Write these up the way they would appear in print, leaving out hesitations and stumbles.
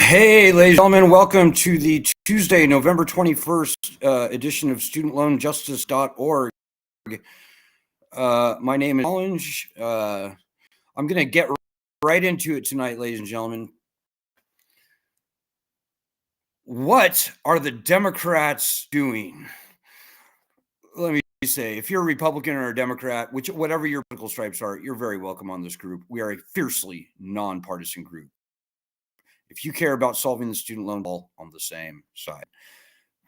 Hey, ladies and gentlemen, welcome to the Tuesday, November 21st edition of studentloanjustice.org. My name is Challenge. I'm going to get right into it tonight, ladies and gentlemen. What are the Democrats doing? Let me say, if you're a Republican or a Democrat, whatever your political stripes are, you're very welcome on this group. We are a fiercely nonpartisan group. If you care about solving the student loan, all on the same side.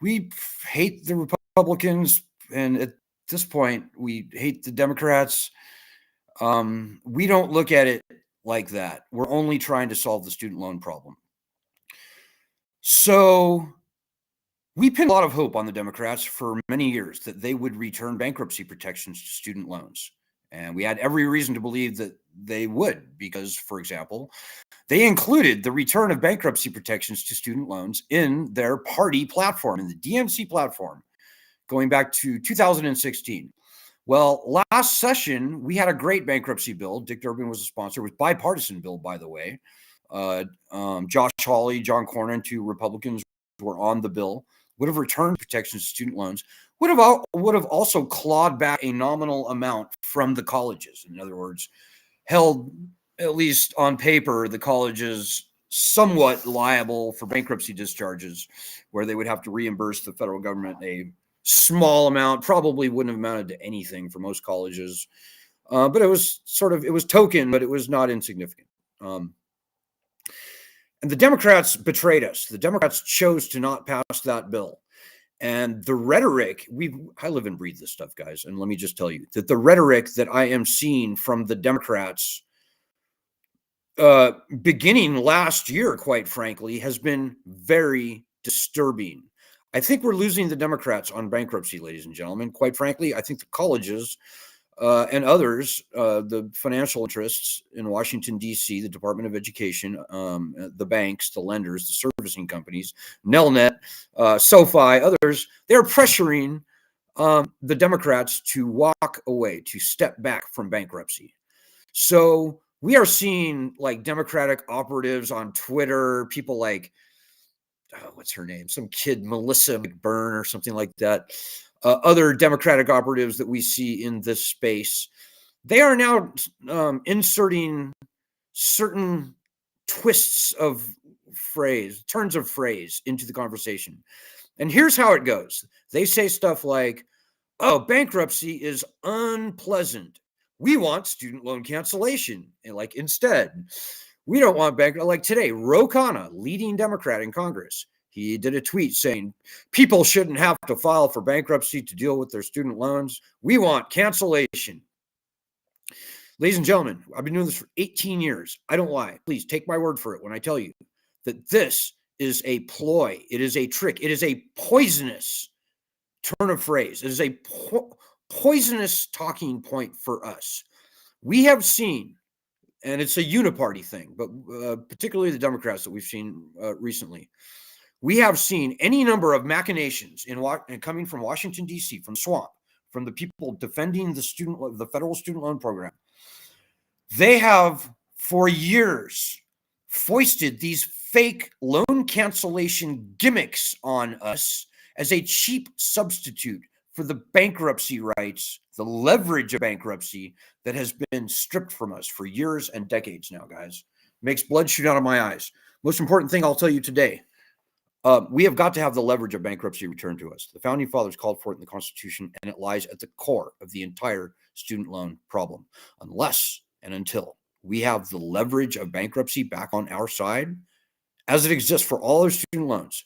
We hate the Republicans, and at this point, we hate the Democrats. We don't look at it like that. We're only trying to solve the student loan problem. So we pinned a lot of hope on the Democrats for many years that they would return bankruptcy protections to student loans. And we had every reason to believe that they would, because, for example, they included the return of bankruptcy protections to student loans in their party platform, in the DNC platform, going back to 2016. Well, last session, we had a great bankruptcy bill. Dick Durbin was a sponsor. It was a bipartisan bill, by the way. Josh Hawley, John Cornyn, two Republicans were on the bill, would have returned protections to student loans, would have also clawed back a nominal amount from the colleges. In other words, held, at least on paper, the colleges somewhat liable for bankruptcy discharges, where they would have to reimburse the federal government a small amount. Probably wouldn't have amounted to anything for most colleges, but it was token, but it was not insignificant. And the Democrats betrayed us. The Democrats chose to not pass that bill. And the rhetoric, I live and breathe this stuff, guys. And let me just tell you that the rhetoric that I am seeing from the Democrats beginning last year, quite frankly, has been very disturbing. I think we're losing the Democrats on bankruptcy, ladies and gentlemen. Quite frankly, I think the colleges and others, the financial interests in Washington, D.C., the Department of Education, the banks, the lenders, the servicing companies, Nelnet, SoFi, others, they're pressuring the Democrats to walk away, to step back from bankruptcy. So we are seeing like Democratic operatives on Twitter, people like, what's her name? Some kid, Melissa McBurn or something like that. Other Democratic operatives that we see in this space, they are now inserting certain twists of phrase, turns of phrase into the conversation. And here's how it goes. They say stuff like, oh, bankruptcy is unpleasant. We want student loan cancellation. And like, instead, we don't want bankruptcy. Like today, Ro Khanna, leading Democrat in Congress, he did a tweet saying, people shouldn't have to file for bankruptcy to deal with their student loans. We want cancellation. Ladies and gentlemen, I've been doing this for 18 years. I don't lie. Please take my word for it when I tell you that this is a ploy. It is a trick. It is a poisonous turn of phrase. It is a poisonous talking point for us. We have seen, and it's a uniparty thing, but particularly the Democrats that we've seen recently, we have seen any number of machinations coming from Washington, D.C., from Swamp, from the people defending the federal student loan program. They have, for years, foisted these fake loan cancellation gimmicks on us as a cheap substitute for the bankruptcy rights, the leverage of bankruptcy that has been stripped from us for years and decades now, guys. Makes blood shoot out of my eyes. Most important thing I'll tell you today, we have got to have the leverage of bankruptcy returned to us. The Founding Fathers called for it in the Constitution, and it lies at the core of the entire student loan problem. Unless and until we have the leverage of bankruptcy back on our side, as it exists for all our student loans,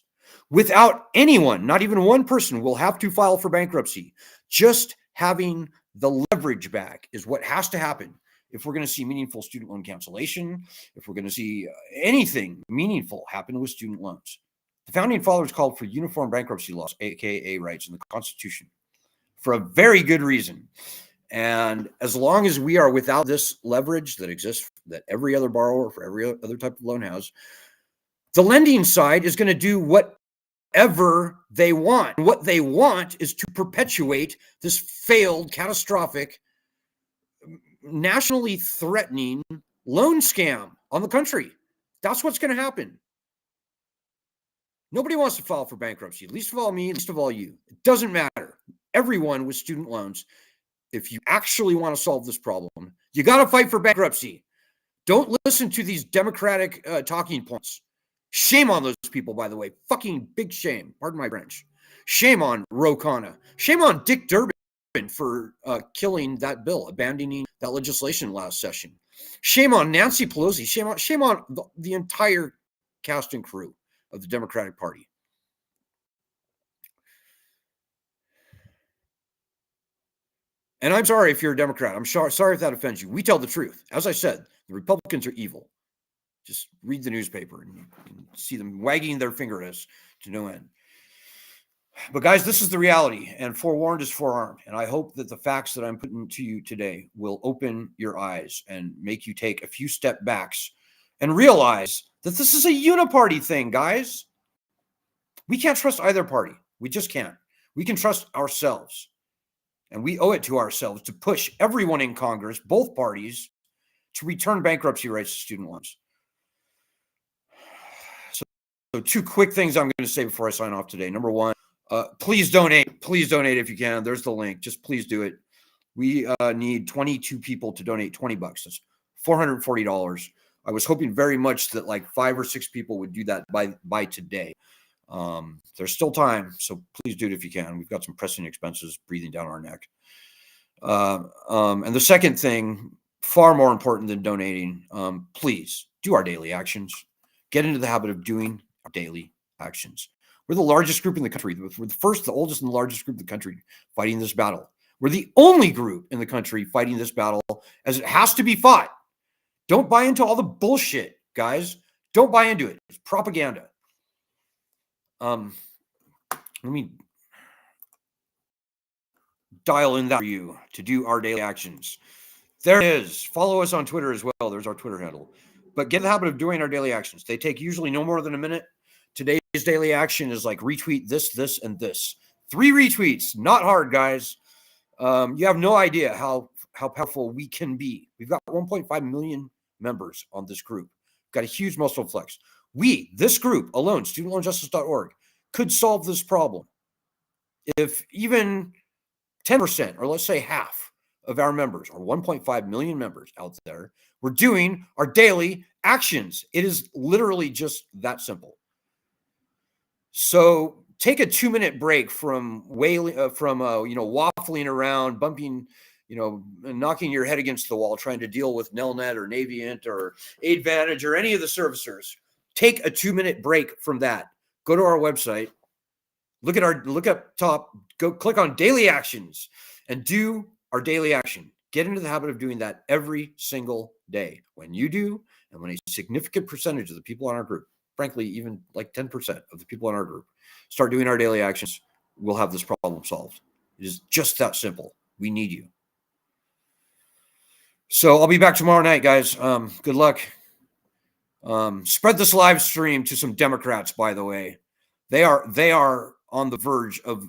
without anyone, not even one person, will have to file for bankruptcy. Just having the leverage back is what has to happen if we're going to see meaningful student loan cancellation, if we're going to see anything meaningful happen with student loans. The Founding Fathers called for uniform bankruptcy laws, aka rights, in the Constitution for a very good reason. And as long as we are without this leverage that exists, that every other borrower for every other type of loan has, the lending side is going to do whatever they want. What they want is to perpetuate this failed, catastrophic, nationally threatening loan scam on the country. That's what's going to happen. Nobody wants to file for bankruptcy, least of all me, least of all you. It doesn't matter. Everyone with student loans, if you actually want to solve this problem, you got to fight for bankruptcy. Don't listen to these Democratic talking points. Shame on those people, by the way. Fucking big shame. Pardon my French. Shame on Ro Khanna. Shame on Dick Durbin for killing that bill, abandoning that legislation last session. Shame on Nancy Pelosi. Shame on the entire cast and crew of the Democratic Party. And I'm sorry if you're a Democrat. I'm sorry if that offends you. We tell the truth. As I said, the Republicans are evil. Just read the newspaper and you can see them wagging their finger at us to no end. But guys, this is the reality, and forewarned is forearmed. And I hope that the facts that I'm putting to you today will open your eyes and make you take a few step backs and realize that this is a uniparty thing, guys. We can't trust either party. We just can't. We can trust ourselves. And we owe it to ourselves to push everyone in Congress, both parties, to return bankruptcy rights to student loans. So 2 quick things I'm going to say before I sign off today. Number 1, please donate. Please donate if you can. There's the link. Just please do it. We need 22 people to donate $20. That's $440. I was hoping very much that like 5 or 6 people would do that by today. There's still time, so please do it if you can. We've got some pressing expenses breathing down our neck. And the second thing, far more important than donating, please do our daily actions. Get into the habit of doing our daily actions. We're the largest group in the country. We're the first, the oldest, and the largest group in the country fighting this battle. We're the only group in the country fighting this battle as it has to be fought. Don't buy into all the bullshit, guys. Don't buy into it. It's propaganda. Let me dial in that for you to do our daily actions. There it is. Follow us on Twitter as well. There's our Twitter handle. But get in the habit of doing our daily actions. They take usually no more than a minute. Today's daily action is like retweet this, this, and this. 3 retweets. Not hard, guys. You have no idea how powerful we can be. We've got 1.5 million members on this group. We've got a huge muscle flex. We, this group alone, studentloanjustice.org, could solve this problem. If even 10%, or let's say half of our members, or 1.5 million members out there, we're doing our daily actions. It is literally just that simple. So take a 2-minute break from waffling around, bumping, knocking your head against the wall, trying to deal with Nelnet or Navient or AidVantage or any of the servicers. Take a 2-minute break from that. Go to our website. Look up top. Go click on daily actions and do our daily action. Get into the habit of doing that every single day. When you do, and when a significant percentage of the people on our group, frankly, even like 10% of the people in our group, start doing our daily actions, we'll have this problem solved. It is just that simple. We need you. So I'll be back tomorrow night, guys. Good luck. Spread this live stream to some Democrats, by the way. They are on the verge of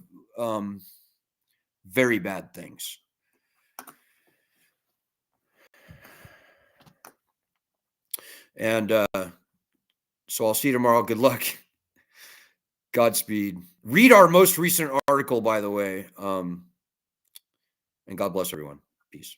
very bad things. And so I'll see you tomorrow. Good luck. Godspeed. Read our most recent article, by the way. And God bless everyone. Peace.